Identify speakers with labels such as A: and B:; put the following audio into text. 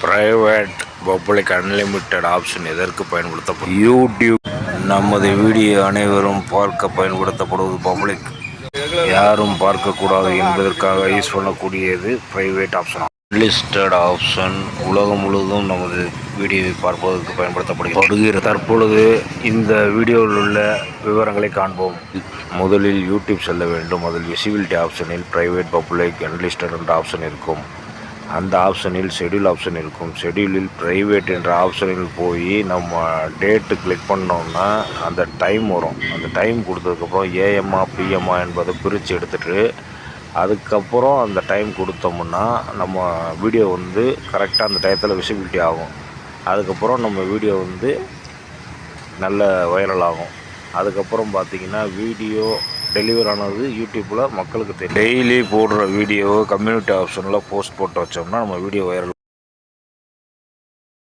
A: Private public unlimited option எதற்கு பயன்படுத்தப்படும்? YouTube நமது வீடியோ அனைவரும் பார்க்க பயன்படுத்தப்படுவது பப்ளிக் யாரும் பார்க்கக்கூடாது என்பதற்காக யூஸ் பண்ணக்கூடியது பிரைவேட் ஆப்ஷன். அன்லிஸ்டட் ஆப்ஷன் உலகம் முழுவதும் நமது வீடியோவை பார்ப்பதற்கு பயன்படுத்தப்படுகிறது. தற்பொழுது இந்த வீடியோவில் உள்ள விவரங்களை காண்போம். முதலில் யூடியூப் செல்ல வேண்டும். அதில் விசிபிலிட்டி ஆப்ஷனில் பிரைவேட் பப்ளிக் அன்லிஸ்டட் என்ற ஆப்ஷன் இருக்கும். அந்த ஆப்ஷனில் ஷெட்யூல் ஆப்ஷன் இருக்கும். ஷெட்யூலில் பிரைவேட் என்ற ஆப்ஷனில் போய் நம்ம டேட்டு கிளிக் பண்ணோம்னா அந்த டைம் வரும். அந்த டைம் கொடுத்ததுக்கப்புறம் ஏஎம்மா பிஎம்மா என்பதை பிரித்து எடுத்துகிட்டு அதுக்கப்புறம் அந்த டைம் கொடுத்தோம்னா நம்ம வீடியோ கரெக்டாக அந்த டயத்தில் விசிபிலிட்டி ஆகும். அதுக்கப்புறம் நம்ம வீடியோ நல்ல வைரல் ஆகும். அதுக்கப்புறம் பார்த்திங்கன்னா வீடியோ டெலிவர் ஆனது யூடியூப்பில் மக்களுக்கு தெரியும். டெய்லி போடுற வீடியோவை கம்யூனிட்டி ஆப்ஷனில் போஸ்ட் போட்டு வச்சோம்னா நம்ம வீடியோ வைரல்